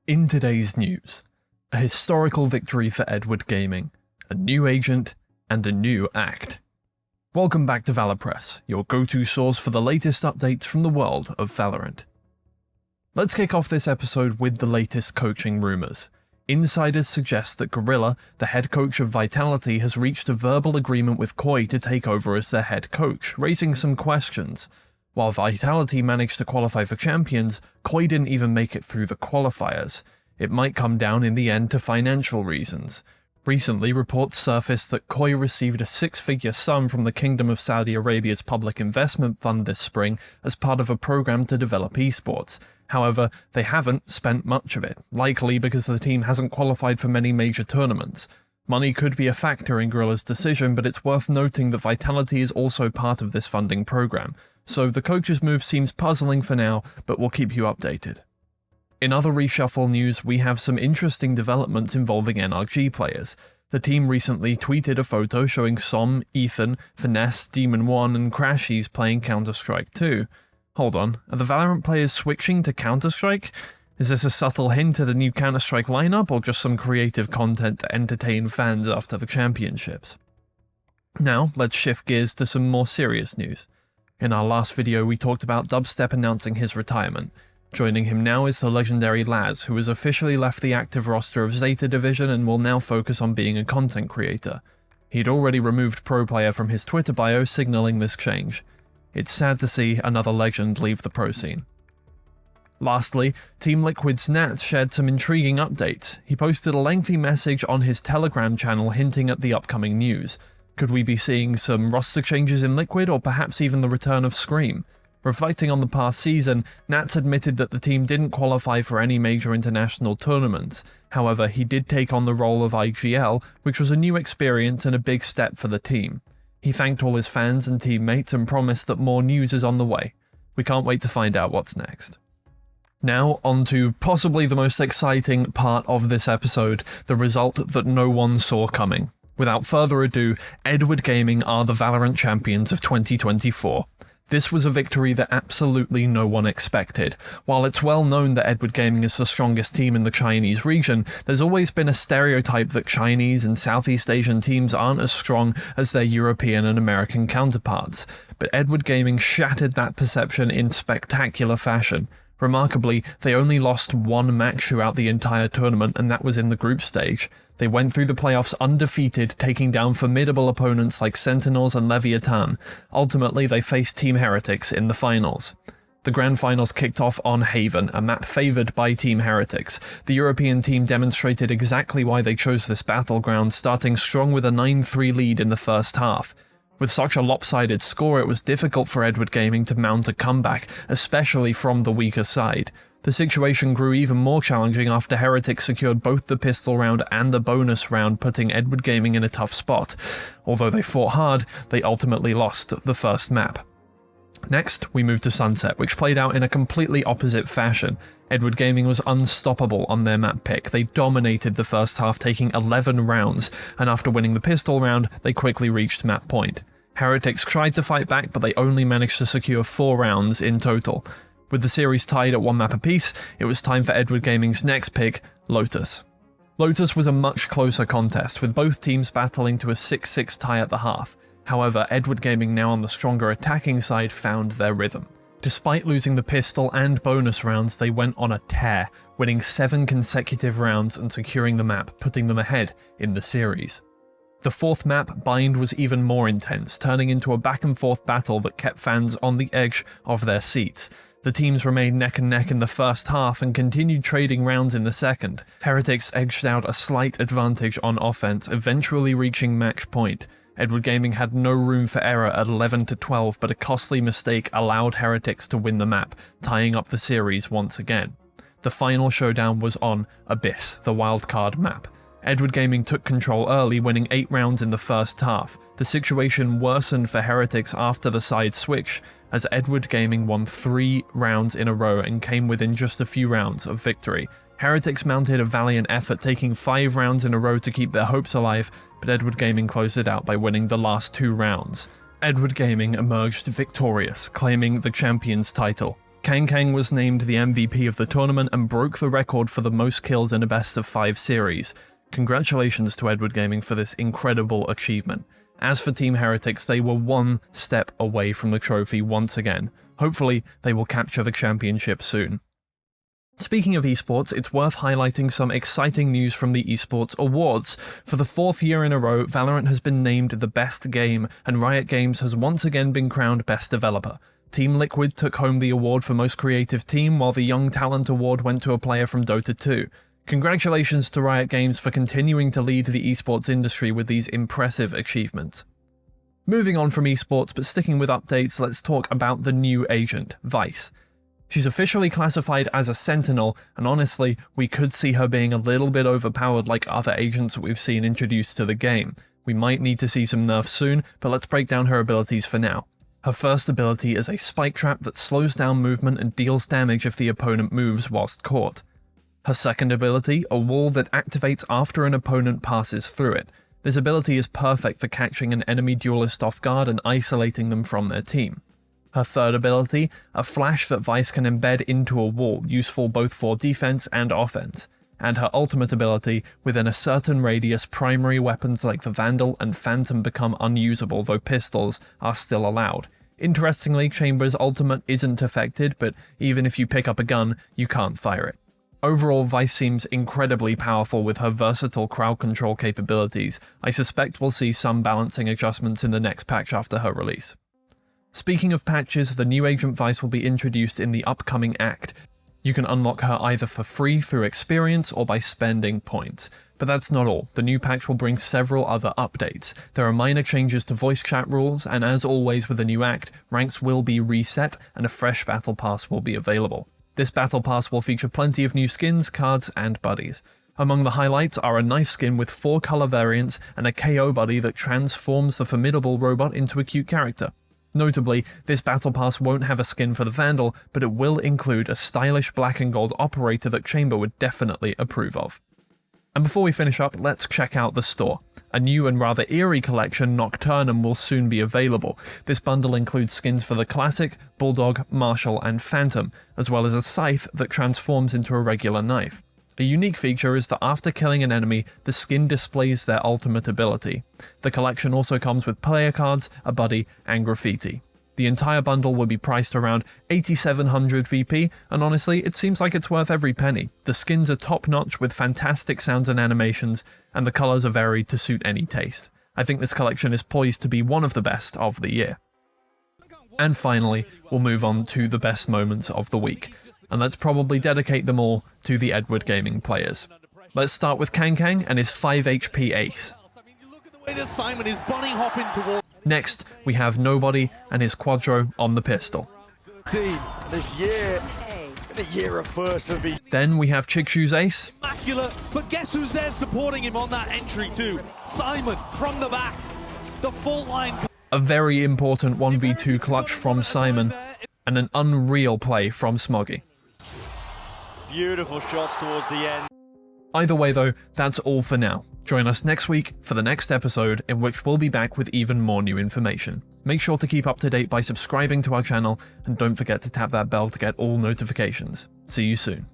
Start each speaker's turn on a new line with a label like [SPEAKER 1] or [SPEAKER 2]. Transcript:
[SPEAKER 1] In today's news, a historical victory for Edward Gaming, a new agent, and a new act. Welcome back to ValoPress, your go-to source for the latest updates from the world of Valorant. Let's kick off this episode with the latest coaching rumours. Insiders suggest that Gorilla, the head coach of Vitality, has reached a verbal agreement with Koi to take over as their head coach, raising some questions. While Vitality managed to qualify for Champions, Koi didn't even make it through the qualifiers. It might come down in the end to financial reasons. Recently, reports surfaced that Koi received a six-figure sum from the Kingdom of Saudi Arabia's Public Investment Fund this spring as part of a program to develop esports. However, they haven't spent much of it, likely because the team hasn't qualified for many major tournaments. Money could be a factor in Gorilla's decision, but it's worth noting that Vitality is also part of this funding program. So the coach's move seems puzzling for now, but we'll keep you updated. In other reshuffle news, we have some interesting developments involving NRG Players. The team recently tweeted a photo showing Som, Ethan, Finesse, Demon1 and Crashies playing Counter-Strike 2. Hold on, are the VALORANT players switching to Counter-Strike? Is this a subtle hint at a new Counter-Strike lineup, or just some creative content to entertain fans after the championships? Now, let's shift gears to some more serious news. In our last video, we talked about DubsteP announcing his retirement. Joining him now is the legendary Laz, who has officially left the active roster of Zeta Division and will now focus on being a content creator. He'd already removed Pro Player from his Twitter bio, signaling this change. It's sad to see another legend leave the pro scene. Lastly, Team Liquid's Nat shared some intriguing updates. He posted a lengthy message on his Telegram channel hinting at the upcoming news. Could we be seeing some roster changes in Liquid, or perhaps even the return of Scream? Reflecting on the past season, Nats admitted that the team didn't qualify for any major international tournaments. However, he did take on the role of IGL, which was a new experience and a big step for the team. He thanked all his fans and teammates and promised that more news is on the way. We can't wait to find out what's next. Now, on to possibly the most exciting part of this episode, the result that no one saw coming. Without further ado, Edward Gaming are the VALORANT Champions of 2024. This was a victory that absolutely no one expected. While it's well known that Edward Gaming is the strongest team in the Chinese region, there's always been a stereotype that Chinese and Southeast Asian teams aren't as strong as their European and American counterparts. But Edward Gaming shattered that perception in spectacular fashion. Remarkably, they only lost one match throughout the entire tournament, and that was in the group stage. They went through the playoffs undefeated, taking down formidable opponents like Sentinels and Leviathan. Ultimately, they faced Team Heretics in the finals. The grand finals kicked off on Haven, a map favoured by Team Heretics. The European team demonstrated exactly why they chose this battleground, starting strong with a 9-3 lead in the first half. With such a lopsided score, it was difficult for Edward Gaming to mount a comeback, especially from the weaker side. The situation grew even more challenging after Heretics secured both the pistol round and the bonus round, putting Edward Gaming in a tough spot. Although they fought hard, they ultimately lost the first map. Next, we moved to Sunset, which played out in a completely opposite fashion. Edward Gaming was unstoppable on their map pick. They dominated the first half, taking 11 rounds, and after winning the pistol round, they quickly reached map point. Heretics tried to fight back, but they only managed to secure 4 rounds in total. With the series tied at 1 map apiece, it was time for Edward Gaming's next pick, Lotus. Lotus was a much closer contest, with both teams battling to a 6-6 tie at the half. However, Edward Gaming, now on the stronger attacking side, found their rhythm. Despite losing the pistol and bonus rounds, they went on a tear, winning 7 consecutive rounds and securing the map, putting them ahead in the series. The fourth map, Bind, was even more intense, turning into a back-and-forth battle that kept fans on the edge of their seats. The teams remained neck and neck in the first half and continued trading rounds in the second. Heretics edged out a slight advantage on offense, eventually reaching match point. Edward Gaming had no room for error at 11-12, but a costly mistake allowed Heretics to win the map, tying up the series once again. The final showdown was on Abyss, the wildcard map. Edward Gaming took control early, winning 8 rounds in the first half. The situation worsened for Heretics after the side switch, as Edward Gaming won 3 rounds in a row and came within just a few rounds of victory. Heretics mounted a valiant effort, taking 5 rounds in a row to keep their hopes alive, but Edward Gaming closed it out by winning the last 2 rounds. Edward Gaming emerged victorious, claiming the Champions title. Kang Kang was named the MVP of the tournament and broke the record for the most kills in a best-of-5 series. Congratulations to Edward Gaming for this incredible achievement. As for Team Heretics, they were one step away from the trophy once again. Hopefully, they will capture the championship soon. Speaking of esports, it's worth highlighting some exciting news from the Esports Awards. For the 4th year in a row, Valorant has been named the best game, and Riot Games has once again been crowned best developer. Team Liquid took home the award for most creative team, while the Young Talent Award went to a player from Dota 2. Congratulations to Riot Games for continuing to lead the esports industry with these impressive achievements. Moving on from esports, but sticking with updates, let's talk about the new agent, Vyse. She's officially classified as a Sentinel, and honestly, we could see her being a little bit overpowered like other agents that we've seen introduced to the game. We might need to see some nerfs soon, but let's break down her abilities for now. Her first ability is a spike trap that slows down movement and deals damage if the opponent moves whilst caught. Her second ability, a wall that activates after an opponent passes through it. This ability is perfect for catching an enemy duelist off guard and isolating them from their team. Her third ability, a flash that Vyse can embed into a wall, useful both for defense and offense. And her ultimate ability, within a certain radius, primary weapons like the Vandal and Phantom become unusable, though pistols are still allowed. Interestingly, Chamber's ultimate isn't affected, but even if you pick up a gun, you can't fire it. Overall, Vyse seems incredibly powerful with her versatile crowd control capabilities. I suspect we'll see some balancing adjustments in the next patch after her release. Speaking of patches, the new agent Vyse will be introduced in the upcoming act. You can unlock her either for free through experience or by spending points. But that's not all. The new patch will bring several other updates. There are minor changes to voice chat rules, and as always with the new act, ranks will be reset and a fresh battle pass will be available. This battle pass will feature plenty of new skins, cards, and buddies. Among the highlights are a knife skin with 4 color variants and a KO buddy that transforms the formidable robot into a cute character. Notably, this battle pass won't have a skin for the Vandal, but it will include a stylish black and gold operator that Chamber would definitely approve of. And before we finish up, let's check out the store. A new and rather eerie collection, Nocturnum, will soon be available. This bundle includes skins for the Classic, Bulldog, Marshall, and Phantom, as well as a scythe that transforms into a regular knife. A unique feature is that after killing an enemy, the skin displays their ultimate ability. The collection also comes with player cards, a buddy, and graffiti. The entire bundle will be priced around 8,700 VP, and honestly, it seems like it's worth every penny. The skins are top-notch with fantastic sounds and animations, and the colours are varied to suit any taste. I think this collection is poised to be one of the best of the year. And finally, we'll move on to the best moments of the week. And let's probably dedicate them all to the Edward Gaming players. Let's start with Kang Kang and his 5 HP ace. Next, we have Nobody and his cuadro on the pistol.
[SPEAKER 2] This year, it's been a year of firsts.
[SPEAKER 1] Then we have Chichoo's ace.
[SPEAKER 3] Immaculate, but guess who's there supporting him on that entry too? Simon from the back, the full line.
[SPEAKER 1] A very important 1v2 clutch from Simon, and an unreal play from Smoggy.
[SPEAKER 2] Beautiful shots towards the end.
[SPEAKER 1] Either way though, that's all for now. Join us next week for the next episode, in which we'll be back with even more new information. Make sure to keep up to date by subscribing to our channel, and don't forget to tap that bell to get all notifications. See you soon.